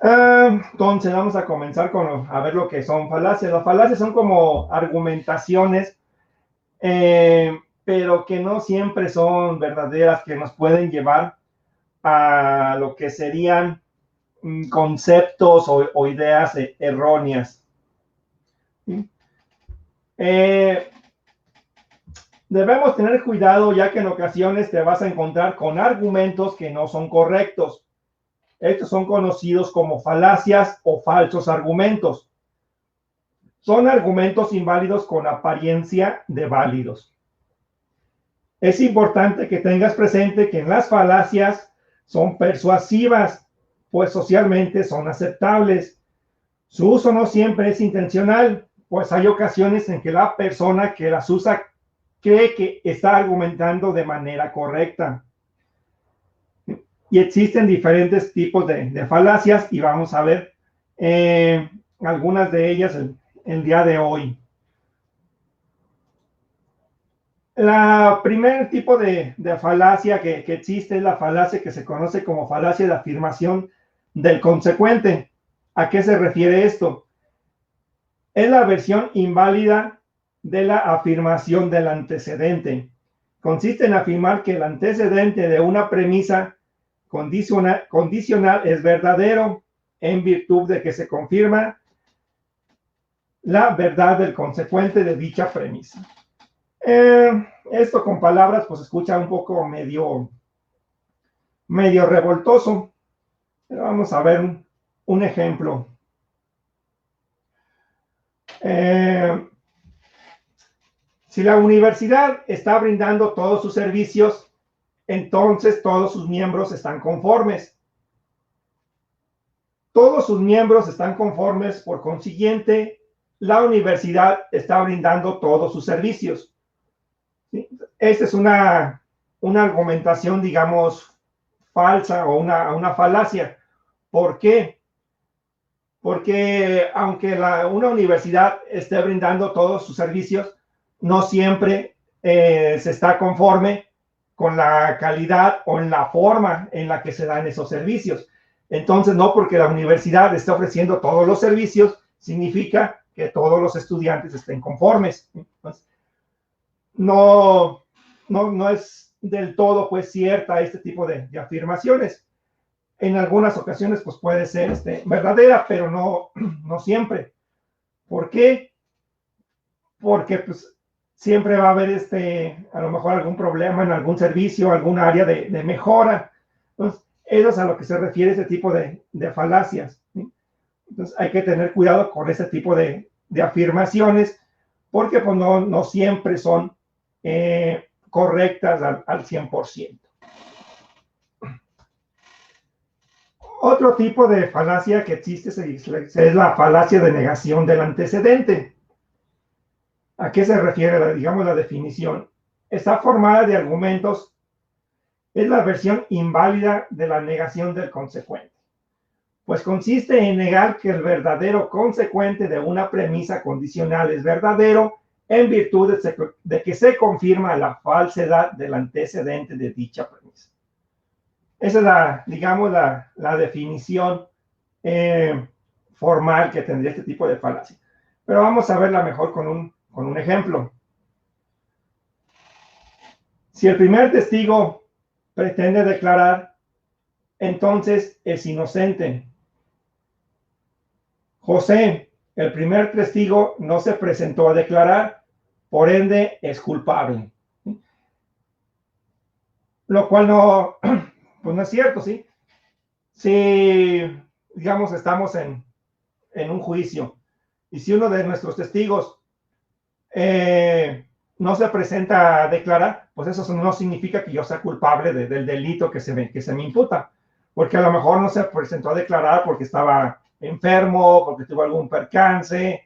Entonces vamos a comenzar a ver lo que son falacias. Las falacias son como argumentaciones, pero que no siempre son verdaderas, que nos pueden llevar a lo que serían conceptos o ideas erróneas. ¿Sí? Eh, Debemos tener cuidado, ya que en ocasiones te vas a encontrar con argumentos que no son correctos. Estos son conocidos como falacias o falsos argumentos. Son argumentos inválidos con apariencia de válidos. Es importante que tengas presente que las falacias son persuasivas, pues socialmente son aceptables. Su uso no siempre es intencional, pues hay ocasiones en que la persona que las usa cree que está argumentando de manera correcta. Y existen diferentes tipos de falacias y vamos a ver algunas de ellas el día de hoy. La primer tipo de falacia que existe es la falacia que se conoce como falacia de afirmación del consecuente. ¿A qué se refiere esto? Es la versión inválida de la afirmación del antecedente. Consiste en afirmar que el antecedente de una premisa condicional es verdadero en virtud de que se confirma la verdad del consecuente de dicha premisa. Esto con palabras pues escucha un poco medio revoltoso, pero vamos a ver un ejemplo. Si la universidad está brindando todos sus servicios, entonces todos sus miembros están conformes. Todos sus miembros están conformes, por consiguiente, la universidad está brindando todos sus servicios. ¿Sí? Esta es una argumentación, digamos, falsa o una falacia. ¿Por qué? Porque aunque una universidad esté brindando todos sus servicios, no siempre se está conforme con la calidad o en la forma en la que se dan esos servicios. Entonces, no porque la universidad esté ofreciendo todos los servicios, significa que todos los estudiantes estén conformes. Entonces, no es del todo pues cierta este tipo de afirmaciones. En algunas ocasiones pues puede ser verdadera, pero no siempre. ¿Por qué? Porque pues siempre va a haber a lo mejor algún problema en algún servicio, algún área de mejora. Entonces, eso es a lo que se refiere este tipo de falacias. ¿Sí? Entonces, hay que tener cuidado con ese tipo de afirmaciones, porque pues no siempre son correctas al 100%. Otro tipo de falacia que existe es la falacia de negación del antecedente. ¿A qué se refiere, digamos, la definición? Está formada de argumentos, es la versión inválida de la negación del consecuente. Pues consiste en negar que el verdadero consecuente de una premisa condicional es verdadero en virtud de que se confirma la falsedad del antecedente de dicha premisa. Esa es digamos, la definición formal que tendría este tipo de falacia. Pero vamos a verla mejor con un ejemplo. Si el primer testigo pretende declarar, entonces es inocente. José, el primer testigo, no se presentó a declarar, por ende es culpable. Lo cual pues no es cierto, ¿sí? Si, digamos, estamos en un juicio y si uno de nuestros testigos no se presenta a declarar, pues eso no significa que yo sea culpable del delito que se me imputa, porque a lo mejor no se presentó a declarar porque estaba enfermo, porque tuvo algún percance,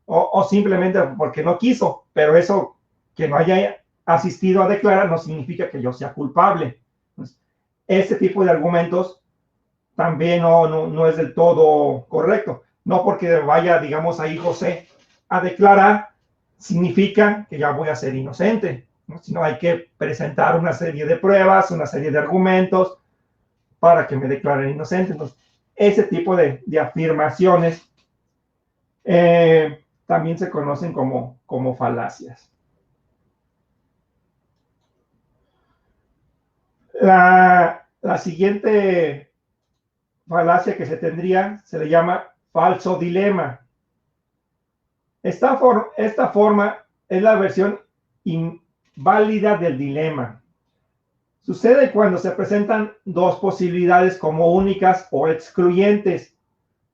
o simplemente porque no quiso, pero eso, que no haya asistido a declarar, no significa que yo sea culpable. Entonces, este tipo de argumentos también no es del todo correcto. No porque vaya, digamos, ahí José a declarar, significa que ya voy a ser inocente, ¿no? Sino hay que presentar una serie de pruebas, una serie de argumentos para que me declaren inocente. Entonces, ese tipo de afirmaciones también se conocen como falacias. La siguiente falacia que se tendría se le llama falso dilema. Esta forma es la versión inválida del dilema. Sucede cuando se presentan dos posibilidades como únicas o excluyentes,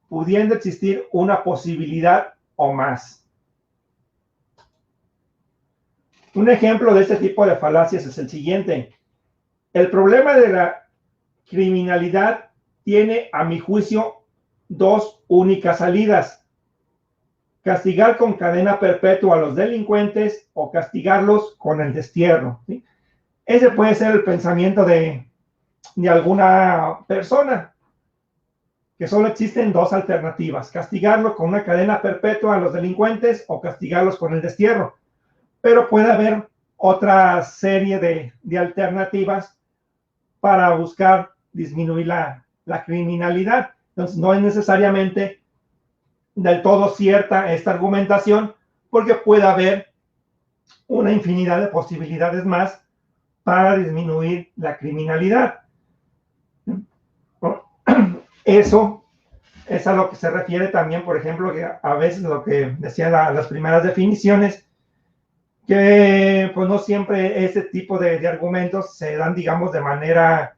pudiendo existir una posibilidad o más. Un ejemplo de este tipo de falacias es el siguiente. El problema de la criminalidad tiene, a mi juicio, dos únicas salidas: castigar con cadena perpetua a los delincuentes o castigarlos con el destierro, ¿sí? Ese puede ser el pensamiento de alguna persona, que solo existen dos alternativas: castigarlo con una cadena perpetua a los delincuentes o castigarlos con el destierro. Pero puede haber otra serie de alternativas para buscar disminuir la criminalidad. Entonces, no es necesariamente del todo cierta esta argumentación, porque puede haber una infinidad de posibilidades más para disminuir la criminalidad. Eso es a lo que se refiere también, por ejemplo, que a veces lo que decían las primeras definiciones, que pues no siempre ese tipo de argumentos se dan, digamos, de manera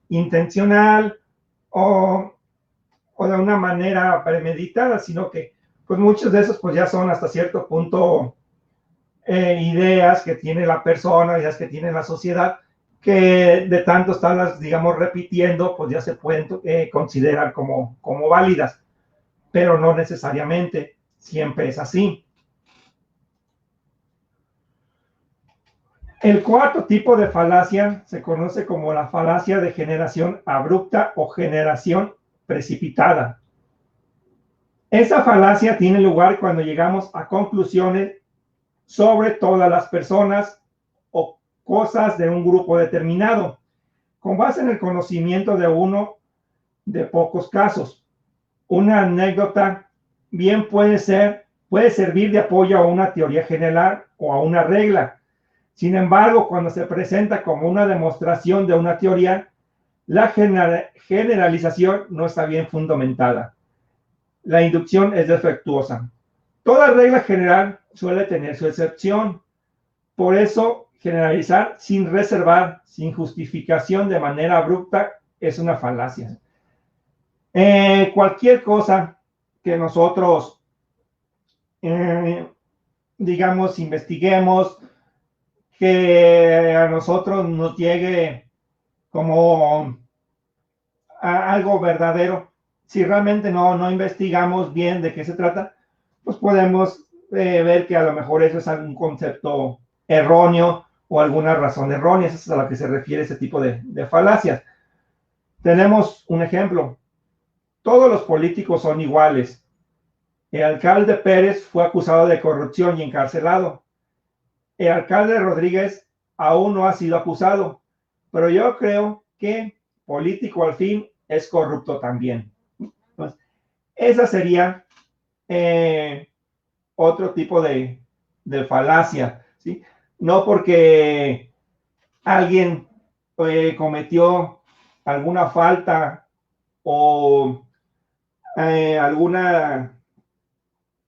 intencional o de una manera premeditada, sino que pues muchos de esos pues ya son hasta cierto punto ideas que tiene la persona, ideas que tiene la sociedad, que de tanto estarlas, digamos, repitiendo, pues ya se pueden considerar como válidas, pero no necesariamente siempre es así. El cuarto tipo de falacia se conoce como la falacia de generación abrupta o generación precipitada. Esa falacia tiene lugar cuando llegamos a conclusiones sobre todas las personas o cosas de un grupo determinado, con base en el conocimiento de uno de pocos casos. Una anécdota bien puede servir de apoyo a una teoría general o a una regla. Sin embargo, cuando se presenta como una demostración de una teoría, la generalización no está bien fundamentada. La inducción es defectuosa. Toda regla general suele tener su excepción. Por eso, generalizar sin reservar, sin justificación, de manera abrupta, es una falacia. Cualquier cosa que nosotros, digamos, investiguemos, que a nosotros nos llegue como algo verdadero, si realmente no investigamos bien de qué se trata, pues podemos ver que a lo mejor eso es algún concepto erróneo o alguna razón errónea. Eso es a lo que se refiere ese tipo de falacias. Tenemos un ejemplo. Todos los políticos son iguales. El alcalde Pérez fue acusado de corrupción y encarcelado. El alcalde Rodríguez aún no ha sido acusado, pero yo creo que político al fin es corrupto también. Entonces, esa sería otro tipo de falacia, ¿sí? No porque alguien cometió alguna falta o alguna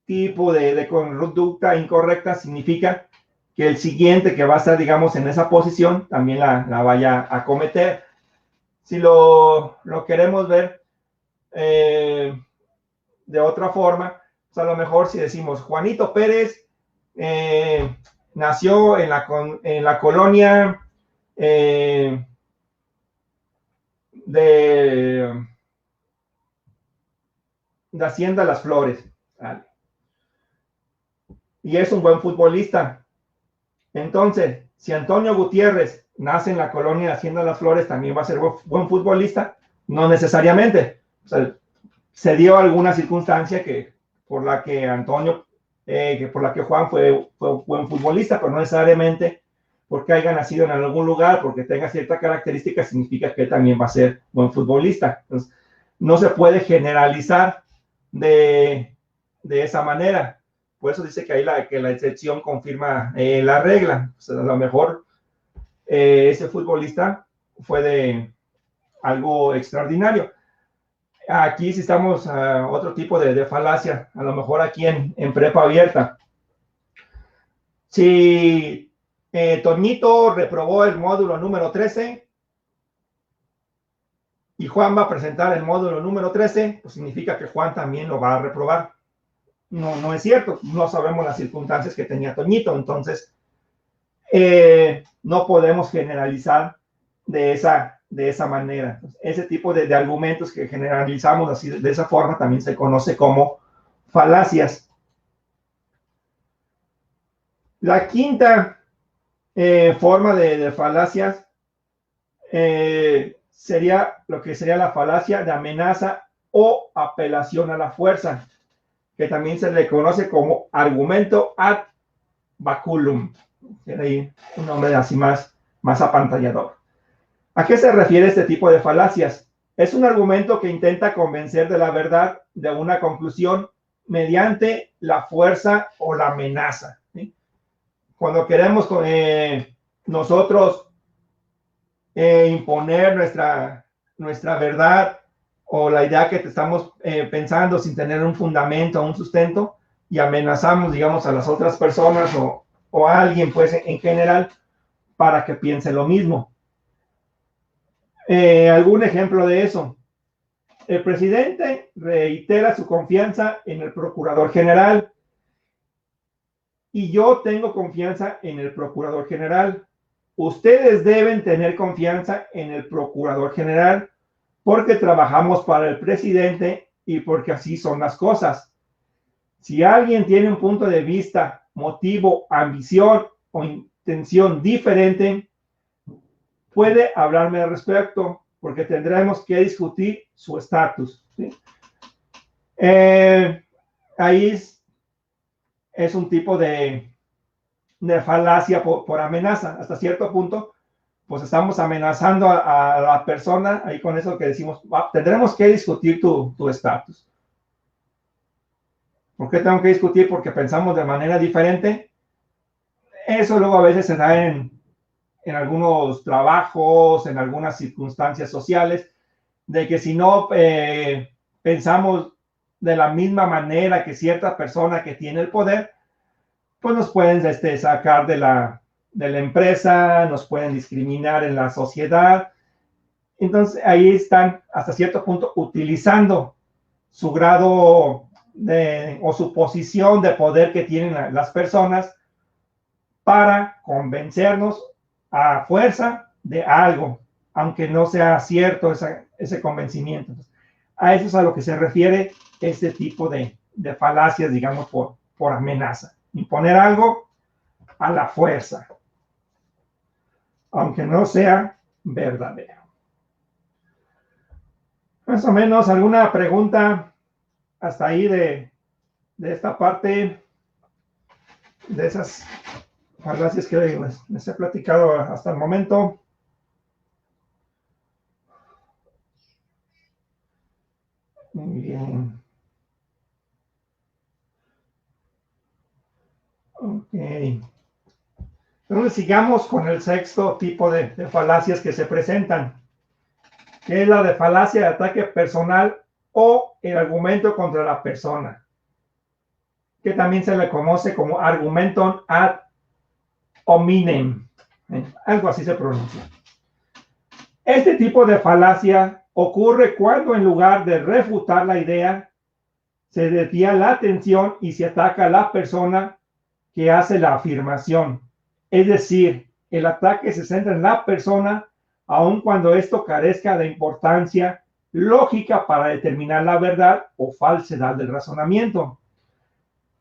tipo de conducta incorrecta significa que el siguiente que va a estar, digamos, en esa posición también la vaya a cometer. Si lo queremos ver de otra forma, pues a lo mejor si decimos Juanito Pérez nació en la colonia de Hacienda Las Flores, ¿vale? Y es un buen futbolista. Entonces, si Antonio Gutiérrez nace en la colonia de Hacienda Las Flores, ¿también va a ser buen futbolista? No necesariamente. O sea, se dio alguna circunstancia por la que Juan fue buen futbolista, pero no necesariamente porque haya nacido en algún lugar, porque tenga cierta característica, significa que él también va a ser buen futbolista. Entonces, no se puede generalizar de esa manera. Por eso dice que ahí que la excepción confirma la regla. O sea, a lo mejor ese futbolista fue de algo extraordinario. Aquí sí estamos a otro tipo de falacia, a lo mejor aquí en prepa abierta. Si Toñito reprobó el módulo número 13 y Juan va a presentar el módulo número 13, pues significa que Juan también lo va a reprobar. No, no es cierto, no sabemos las circunstancias que tenía Toñito, entonces no podemos generalizar de esa manera. Ese tipo de argumentos que generalizamos así de esa forma también se conoce como falacias. La quinta forma de falacias sería lo que sería la falacia de amenaza o apelación a la fuerza, que también se le conoce como argumento ad baculum. Tiene ahí un nombre así más apantallador. ¿A qué se refiere este tipo de falacias? Es un argumento que intenta convencer de la verdad de una conclusión mediante la fuerza o la amenaza. ¿Sí? Cuando queremos nosotros imponer nuestra verdad o la idea que estamos pensando sin tener un fundamento o un sustento y amenazamos, digamos, a las otras personas o a alguien, pues, en general, para que piense lo mismo. ¿Algún ejemplo de eso? El presidente reitera su confianza en el procurador general y yo tengo confianza en el procurador general. Ustedes deben tener confianza en el procurador general porque trabajamos para el presidente y porque así son las cosas. Si alguien tiene un punto de vista, motivo, ambición o intención diferente, puede hablarme al respecto, porque tendremos que discutir su estatus. ¿Sí? Ahí es un tipo de falacia por amenaza. Hasta cierto punto, pues estamos amenazando a la persona, ahí con eso que decimos, tendremos que discutir tu estatus. ¿Por qué tengo que discutir? Porque pensamos de manera diferente. Eso luego a veces se da en algunos trabajos, en algunas circunstancias sociales, de que si no pensamos de la misma manera que cierta persona que tiene el poder, pues nos pueden sacar de la empresa, nos pueden discriminar en la sociedad. Entonces ahí están hasta cierto punto utilizando su grado o su posición de poder que tienen las personas para convencernos a fuerza de algo, aunque no sea cierto ese convencimiento. A eso es a lo que se refiere este tipo de falacias, digamos, por amenaza. Imponer algo a la fuerza, aunque no sea verdadero. Más o menos, ¿alguna pregunta hasta ahí de esta parte, de esas falacias que les he platicado hasta el momento? Muy bien. Ok. Entonces sigamos con el sexto tipo de falacias que se presentan, que es la de falacia de ataque personal o el argumento contra la persona, que también se le conoce como argumentum ad hominem. Algo así se pronuncia. Este tipo de falacia ocurre cuando en lugar de refutar la idea, se desvía la atención y se ataca a la persona que hace la afirmación. Es decir, el ataque se centra en la persona, aun cuando esto carezca de importancia lógica para determinar la verdad o falsedad del razonamiento.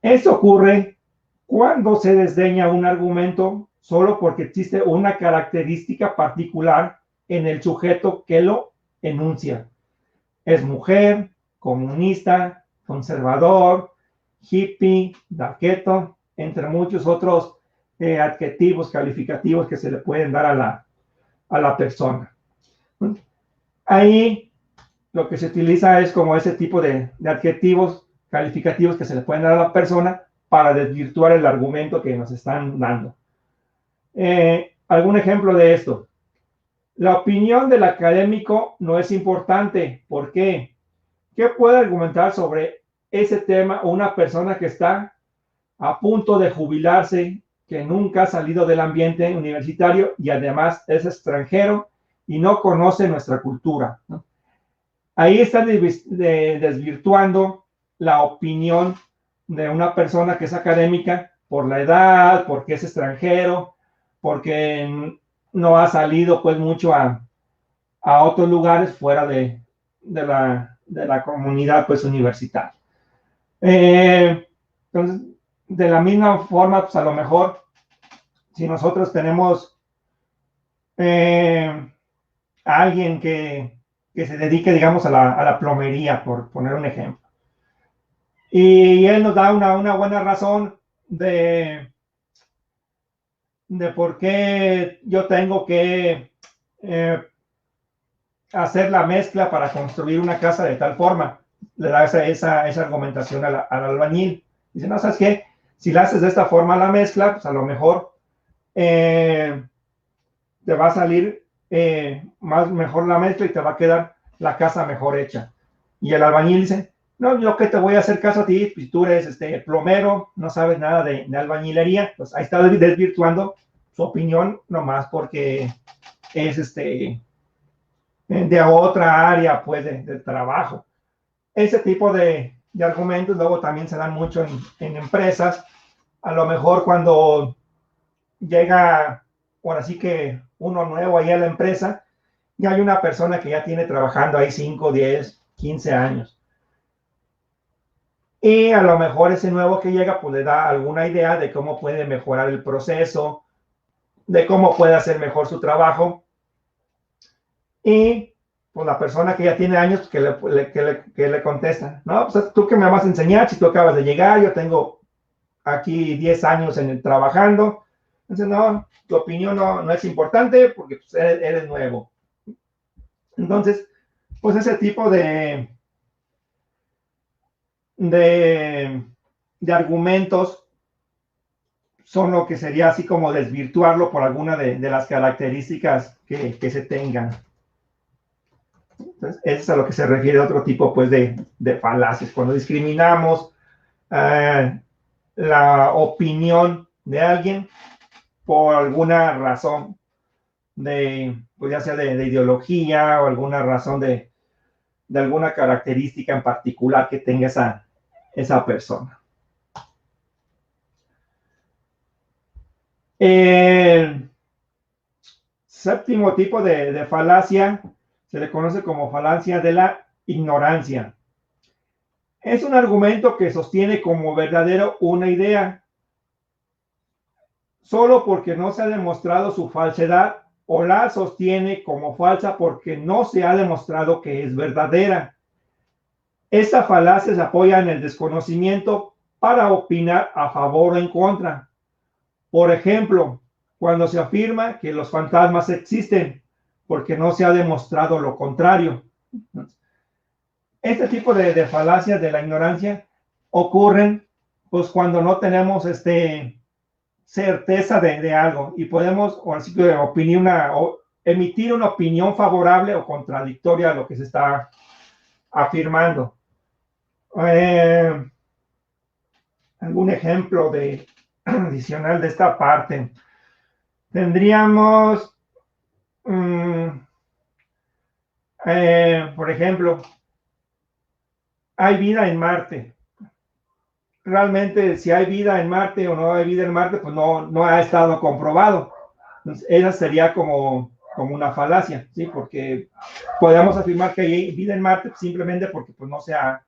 Esto ocurre cuando se desdeña un argumento solo porque existe una característica particular en el sujeto que lo enuncia. Es mujer, comunista, conservador, hippie, daqueto, entre muchos otros adjetivos calificativos que se le pueden dar a la persona. Ahí lo que se utiliza es como ese tipo de adjetivos calificativos que se le pueden dar a la persona para desvirtuar el argumento que nos están dando. ¿Algún ejemplo de esto? La opinión del académico no es importante. ¿Por qué? ¿Qué puede argumentar sobre ese tema una persona que está a punto de jubilarse, que nunca ha salido del ambiente universitario y además es extranjero y no conoce nuestra cultura, ¿no? Ahí están desvirtuando la opinión de una persona que es académica por la edad, porque es extranjero, porque no ha salido pues mucho a otros lugares fuera de la comunidad pues universitaria. Entonces, de la misma forma, pues a lo mejor, si nosotros tenemos a alguien que se dedique, digamos, a la plomería, por poner un ejemplo, y él nos da una buena razón de por qué yo tengo que hacer la mezcla para construir una casa de tal forma. Le da esa argumentación al albañil. Dice, no, ¿sabes qué? Si la haces de esta forma la mezcla, pues a lo mejor te va a salir mejor la mezcla y te va a quedar la casa mejor hecha. Y el albañil dice, no, yo que te voy a hacer caso a ti, pues tú eres plomero, no sabes nada de albañilería, pues ahí está desvirtuando su opinión nomás porque es de otra área pues de trabajo. Ese tipo de argumentos luego también se dan mucho en empresas. A lo mejor cuando llega, ahora sí que uno nuevo ahí a la empresa, y hay una persona que ya tiene trabajando ahí 5, 10, 15 años. Y a lo mejor ese nuevo que llega pues le da alguna idea de cómo puede mejorar el proceso, de cómo puede hacer mejor su trabajo. Y pues la persona que ya tiene años que le contesta, no, pues tú que me vas a enseñar si tú acabas de llegar, yo tengo aquí 10 años trabajando. Entonces, no, tu opinión no es importante porque pues, eres nuevo. Entonces, pues ese tipo de argumentos son lo que sería así como desvirtuarlo por alguna de las características que se tengan. Entonces, eso es a lo que se refiere otro tipo pues de falacias. Cuando discriminamos la opinión de alguien por alguna razón pues ya sea de ideología o alguna razón de alguna característica en particular que tenga esa persona. El séptimo tipo de falacia se le conoce como falacia de la ignorancia. Es un argumento que sostiene como verdadero una idea, solo porque no se ha demostrado su falsedad, o la sostiene como falsa porque no se ha demostrado que es verdadera. Esta falacia se apoya en el desconocimiento para opinar a favor o en contra. Por ejemplo, cuando se afirma que los fantasmas existen porque no se ha demostrado lo contrario. Este tipo de falacias de la ignorancia ocurren pues cuando no tenemos certeza de algo y podemos o así que emitir una opinión favorable o contradictoria a lo que se está afirmando. Algún ejemplo adicional de esta parte. Tendríamos, por ejemplo, hay vida en Marte. Realmente si hay vida en Marte o no hay vida en Marte, pues no ha estado comprobado. Entonces, esa sería como una falacia, ¿sí? Porque podemos afirmar que hay vida en Marte simplemente porque pues, no se ha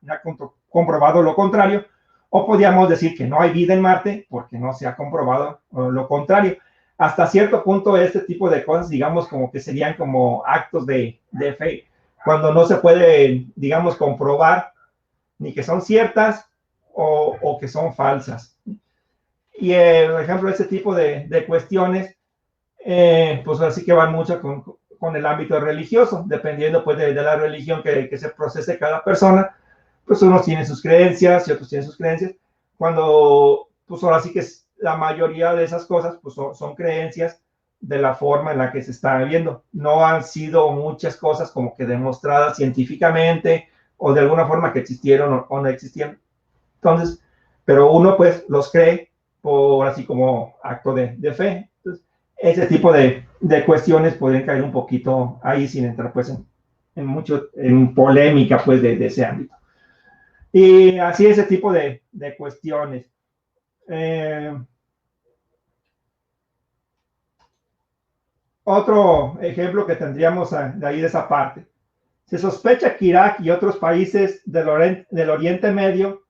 comprobado lo contrario, o podríamos decir que no hay vida en Marte porque no se ha comprobado lo contrario. Hasta cierto punto este tipo de cosas, digamos, como que serían como actos de fe, cuando no se puede, digamos, comprobar ni que son ciertas o que son falsas. Y, por ejemplo, este tipo de cuestiones, pues así que van mucho con el ámbito religioso, dependiendo pues de la religión que se procese cada persona, pues unos tienen sus creencias y otros tienen sus creencias. Cuando, pues ahora sí que la mayoría de esas cosas pues son creencias de la forma en la que se está viendo. No han sido muchas cosas como que demostradas científicamente o de alguna forma que existieron o no existieron. Entonces, pero uno pues los cree por así como acto de fe. Entonces, ese tipo de cuestiones pueden caer un poquito ahí sin entrar pues en polémica pues de ese ámbito. Y así ese tipo de cuestiones. Otro ejemplo que tendríamos de ahí de esa parte. Se sospecha que Irak y otros países del Oriente Medio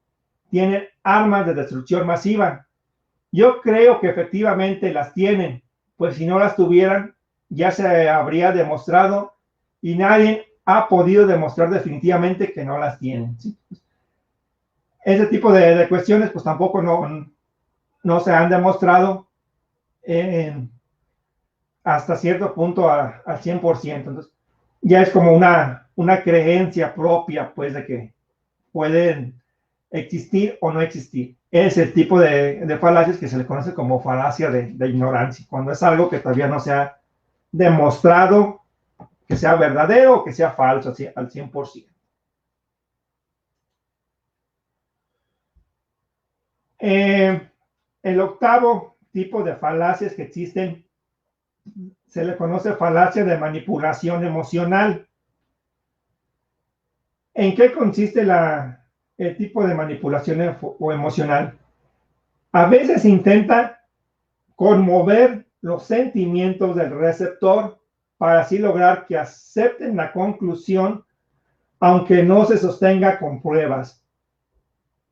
tienen armas de destrucción masiva. Yo creo que efectivamente las tienen, pues si no las tuvieran, ya se habría demostrado y nadie ha podido demostrar definitivamente que no las tienen. ¿Sí? Ese tipo de cuestiones, pues tampoco no se han demostrado hasta cierto punto al 100%. Entonces, ya es como una creencia propia, pues, de que pueden existir o no existir. Es el tipo de falacias que se le conoce como falacia de ignorancia, cuando es algo que todavía no se ha demostrado que sea verdadero o que sea falso al 100%. El octavo tipo de falacias que existen se le conoce falacia de manipulación emocional. ¿En qué consiste el tipo de manipulación emocional? A veces intenta conmover los sentimientos del receptor para así lograr que acepten la conclusión, aunque no se sostenga con pruebas.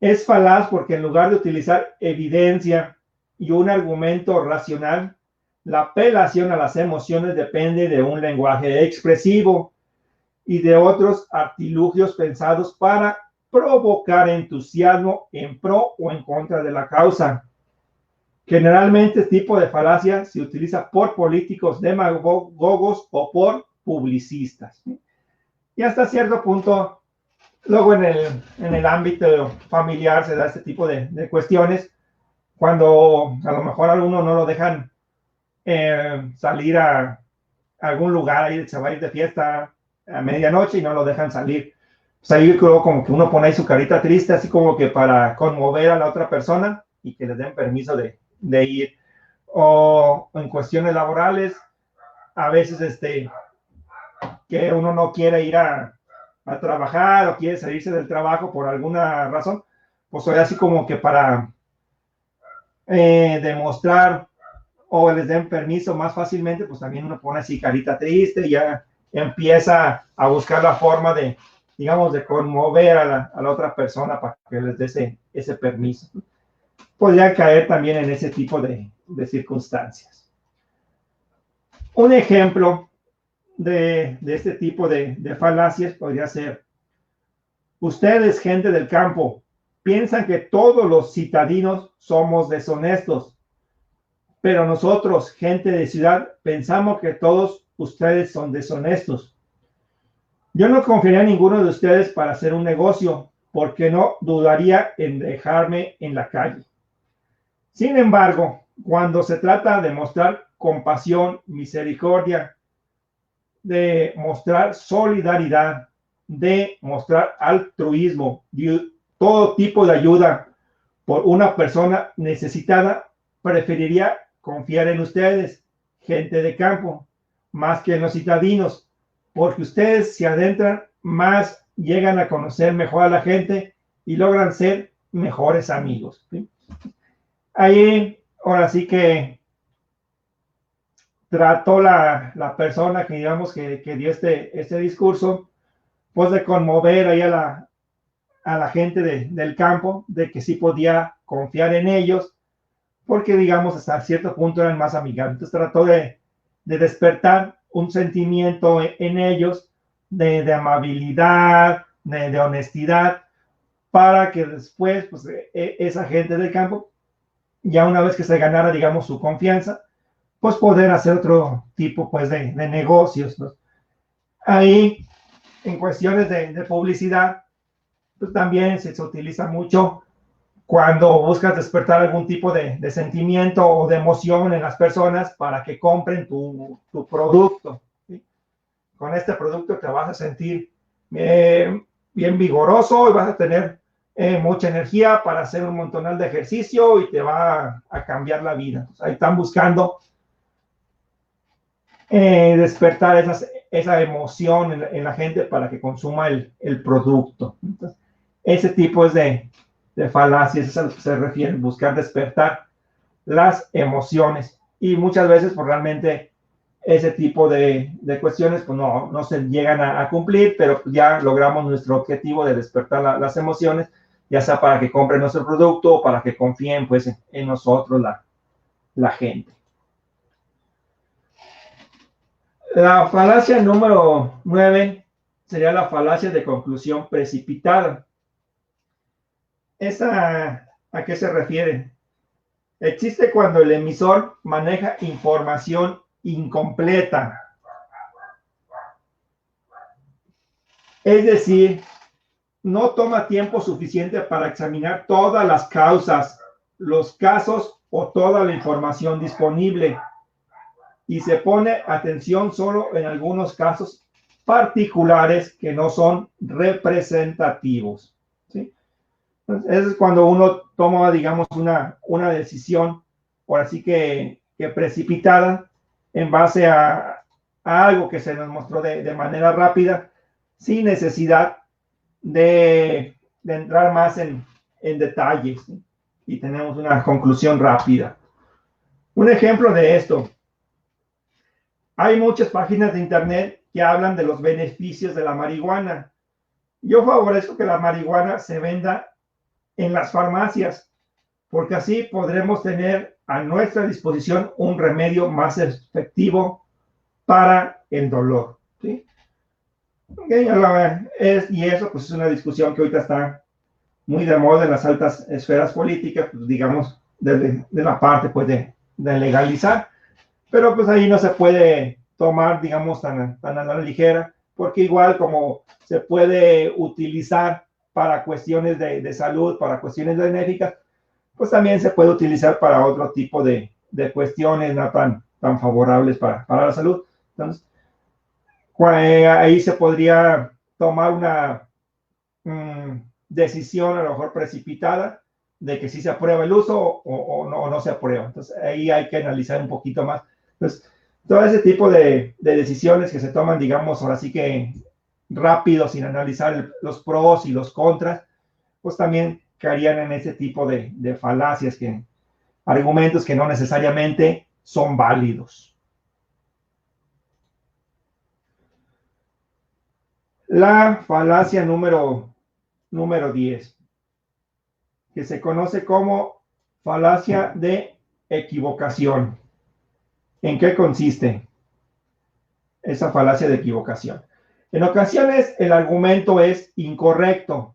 Es falaz porque en lugar de utilizar evidencia y un argumento racional, la apelación a las emociones depende de un lenguaje expresivo y de otros artilugios pensados para provocar entusiasmo en pro o en contra de la causa. Generalmente este tipo de falacia se utiliza por políticos demagogos o por publicistas. Y hasta cierto punto, luego en el ámbito familiar se da este tipo de cuestiones, cuando a lo mejor a alguno no lo dejan salir a algún lugar, ahí se va a ir de fiesta a medianoche y no lo dejan salir. Pues ahí creo como que uno pone ahí su carita triste, así como que para conmover a la otra persona y que les den permiso de ir. O en cuestiones laborales, a veces que uno no quiere ir a trabajar o quiere salirse del trabajo por alguna razón, pues soy así como que para demostrar o les den permiso más fácilmente, pues también uno pone así carita triste y ya empieza a buscar la forma de, digamos, de conmover a la otra persona para que les dé ese permiso. Podría caer también en ese tipo de circunstancias. Un ejemplo de este tipo de falacias podría ser: ustedes, gente del campo, piensan que todos los citadinos somos deshonestos, pero nosotros, gente de ciudad, pensamos que todos ustedes son deshonestos. Yo no confiaría en ninguno de ustedes para hacer un negocio, porque no dudaría en dejarme en la calle. Sin embargo, cuando se trata de mostrar compasión, misericordia, de mostrar solidaridad, de mostrar altruismo y todo tipo de ayuda por una persona necesitada, preferiría confiar en ustedes, gente de campo, más que en los citadinos, porque ustedes se adentran más, llegan a conocer mejor a la gente y logran ser mejores amigos. ¿Sí? Ahí, ahora sí que trató la persona que digamos que dio este discurso, pues de conmover ahí a la gente del campo, de que sí podía confiar en ellos, porque digamos hasta cierto punto eran más amigables. Entonces trató de despertar un sentimiento en ellos de amabilidad, de honestidad, para que después pues, esa gente del campo, ya una vez que se ganara, digamos, su confianza, pues poder hacer otro tipo pues de negocios, ¿no? Ahí, en cuestiones de publicidad, pues también se utiliza mucho cuando buscas despertar algún tipo de sentimiento o de emoción en las personas para que compren tu producto, ¿sí? Con este producto te vas a sentir bien vigoroso y vas a tener mucha energía para hacer un montonal de ejercicio y te va a cambiar la vida. Entonces, ahí están buscando despertar esa emoción en la gente para que consuma el producto. Entonces, ese tipo es de falacias, es a lo que se refiere, buscar despertar las emociones. Y muchas veces, pues realmente ese tipo de cuestiones pues no se llegan a cumplir, pero ya logramos nuestro objetivo de despertar las emociones, ya sea para que compren nuestro producto o para que confíen pues en nosotros la gente. La falacia número 9 sería la falacia de conclusión precipitada. ¿Esa a qué se refiere? Existe cuando el emisor maneja información incompleta. Es decir, no toma tiempo suficiente para examinar todas las causas, los casos o toda la información disponible y se pone atención solo en algunos casos particulares que no son representativos, ¿sí? Entonces, es cuando uno toma, digamos, una decisión, por así que precipitada, en base a algo que se nos mostró de manera rápida, sin necesidad de entrar más en detalles, ¿sí? Y tenemos una conclusión rápida. Un ejemplo de esto: hay muchas páginas de internet que hablan de los beneficios de la marihuana. Yo favorezco que la marihuana se venda en las farmacias, porque así podremos tener a nuestra disposición un remedio más efectivo para el dolor, ¿sí? Y eso pues es una discusión que ahorita está muy de moda en las altas esferas políticas, pues, digamos, de la parte pues de legalizar, pero pues ahí no se puede tomar, digamos, tan a la ligera, porque igual como se puede utilizar para cuestiones de salud, para cuestiones benéficas, pues también se puede utilizar para otro tipo de cuestiones no tan favorables para la salud. Entonces, ahí se podría tomar una decisión a lo mejor precipitada de que si se aprueba el uso o no se aprueba. Entonces, ahí hay que analizar un poquito más. Entonces, todo ese tipo de decisiones que se toman, digamos, ahora sí que rápido, sin analizar los pros y los contras, pues también caerían en ese tipo de falacias, argumentos que no necesariamente son válidos. La falacia número 10, que se conoce como falacia de equivocación. ¿En qué consiste esa falacia de equivocación? En ocasiones el argumento es incorrecto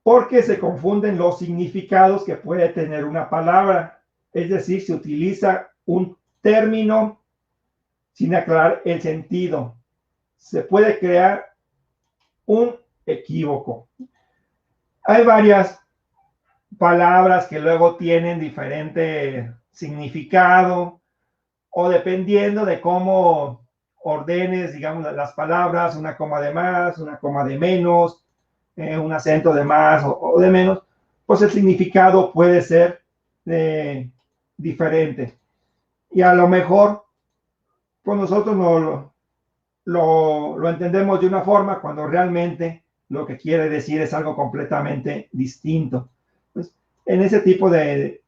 porque se confunden los significados que puede tener una palabra. Es decir, se utiliza un término sin aclarar el sentido. Se puede crear un equívoco. Hay varias palabras que luego tienen diferente significado, o dependiendo de cómo ordenes, digamos, las palabras, una coma de más, una coma de menos, un acento de más o de menos, pues el significado puede ser diferente. Y a lo mejor, pues nosotros lo entendemos de una forma cuando realmente lo que quiere decir es algo completamente distinto. Pues, en ese tipo de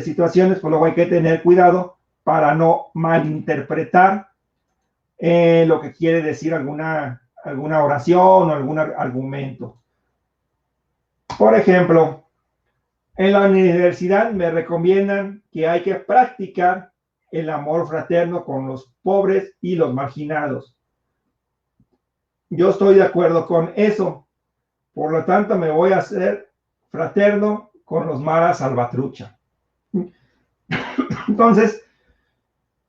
situaciones, pues luego hay que tener cuidado para no malinterpretar lo que quiere decir alguna oración o algún argumento. Por ejemplo, en la universidad me recomiendan que hay que practicar el amor fraterno con los pobres y los marginados. Yo estoy de acuerdo con eso. Por lo tanto, me voy a hacer fraterno con los maras salvatrucha. Entonces,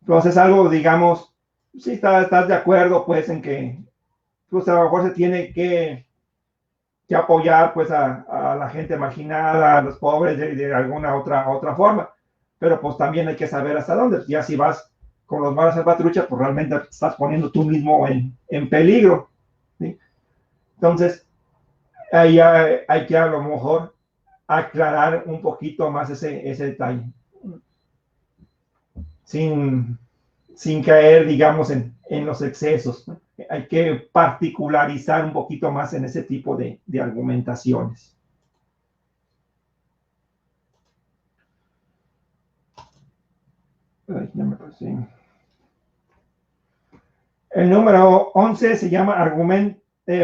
pues es algo, digamos, si estás de acuerdo, pues, en que, pues, a lo mejor se tiene que apoyar, pues, a la gente marginada, a los pobres, de alguna otra forma. Pero, pues, también hay que saber hasta dónde. Ya si vas con los malos salvatrucha, pues, realmente estás poniendo tú mismo en peligro, ¿sí? Entonces, ahí hay que a lo mejor aclarar un poquito más ese detalle. Sin caer, digamos, en los excesos, ¿no? Hay que particularizar un poquito más en ese tipo de argumentaciones. Ay, ya me pasé. El número 11 se llama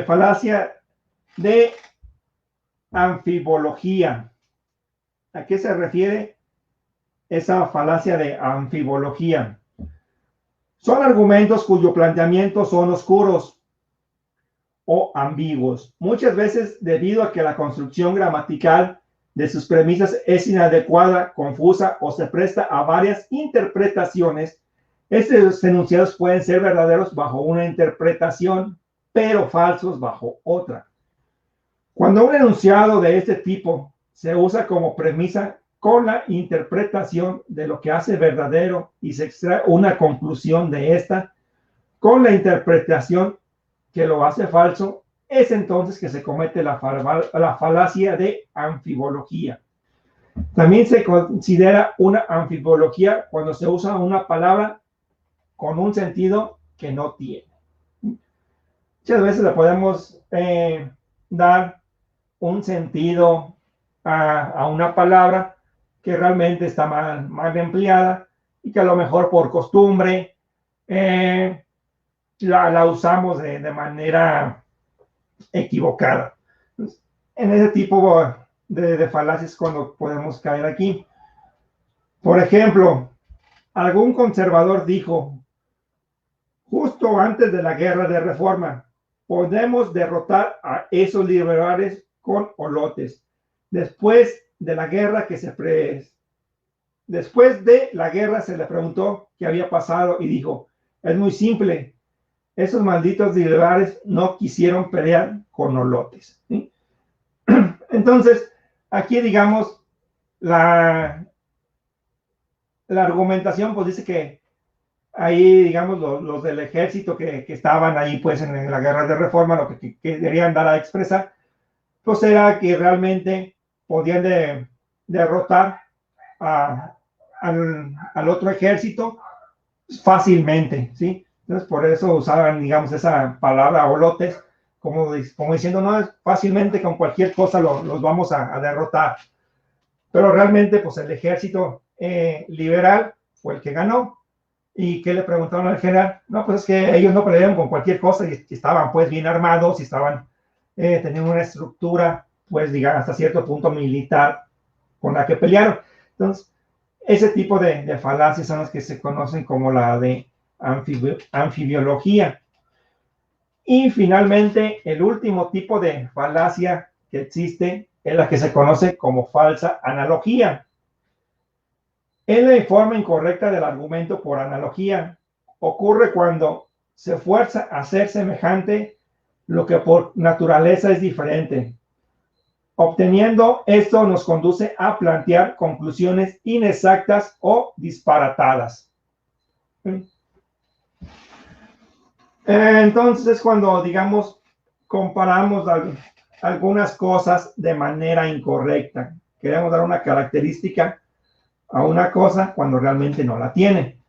falacia de anfibología. ¿A qué se refiere esa falacia de anfibología? Son argumentos cuyo planteamiento son oscuros o ambiguos, muchas veces debido a que la construcción gramatical de sus premisas es inadecuada, confusa o se presta a varias interpretaciones. Estos enunciados pueden ser verdaderos bajo una interpretación, pero falsos bajo otra. Cuando un enunciado de este tipo se usa como premisa con la interpretación de lo que hace verdadero y se extrae una conclusión de esta con la interpretación que lo hace falso, es entonces que se comete la falacia de anfibología. También se considera una anfibología cuando se usa una palabra con un sentido que no tiene. Muchas veces le podemos dar un sentido a una palabra que realmente está mal empleada y que a lo mejor por costumbre la usamos de manera equivocada. En ese tipo de falacias cuando podemos caer aquí. Por ejemplo, algún conservador dijo, justo antes de la guerra de reforma, podemos derrotar a esos liberales con olotes. Después de la guerra se le preguntó qué había pasado y dijo, es muy simple, esos malditos liberales no quisieron pelear con olotes, ¿sí? Entonces, aquí digamos, la argumentación pues dice que ahí, digamos, los del ejército que estaban ahí pues en la guerra de reforma, lo que querían dar a expresar, pues era que realmente podían derrotar al otro ejército fácilmente, ¿sí? Entonces, por eso usaban, digamos, esa palabra olotes, como diciendo, no, fácilmente con cualquier cosa los vamos a derrotar. Pero realmente, pues el ejército liberal fue el que ganó. ¿Y qué le preguntaron al general? No, pues es que ellos no pelearon con cualquier cosa y estaban pues bien armados y tenían una estructura, pues digamos, hasta cierto punto militar con la que pelearon. Entonces, ese tipo de falacias son las que se conocen como la de anfibiología. Y finalmente, el último tipo de falacia que existe es la que se conoce como falsa analogía. Es la forma incorrecta del argumento por analogía. Ocurre cuando se fuerza a ser semejante lo que por naturaleza es diferente. Obteniendo esto nos conduce a plantear conclusiones inexactas o disparatadas. Entonces, cuando, digamos, comparamos algunas cosas de manera incorrecta, queremos dar una característica a una cosa cuando realmente no la tiene.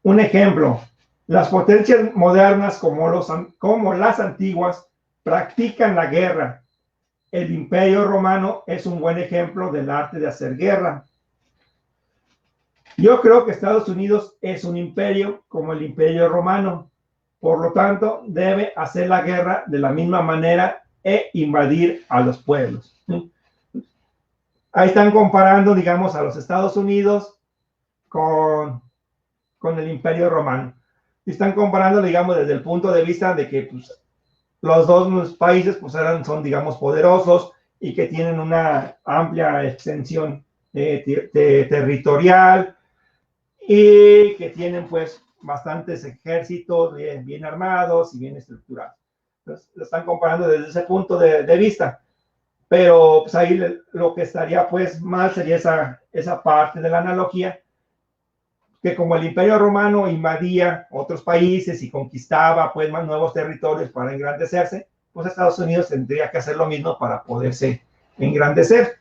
Un ejemplo, las potencias modernas como las antiguas practican la guerra. El Imperio Romano es un buen ejemplo del arte de hacer guerra. Yo creo que Estados Unidos es un imperio como el Imperio Romano. Por lo tanto, debe hacer la guerra de la misma manera e invadir a los pueblos. Ahí están comparando, digamos, a los Estados Unidos con el Imperio Romano. Y están comparando, digamos, desde el punto de vista de que pues, los dos países pues, son, digamos, poderosos y que tienen una amplia extensión territorial, y que tienen pues bastantes ejércitos bien armados y bien estructurados. Entonces, lo están comparando desde ese punto de vista. Pero pues ahí lo que estaría pues mal sería esa parte de la analogía, que como el Imperio Romano invadía otros países y conquistaba pues más nuevos territorios para engrandecerse, pues Estados Unidos tendría que hacer lo mismo para poderse engrandecer.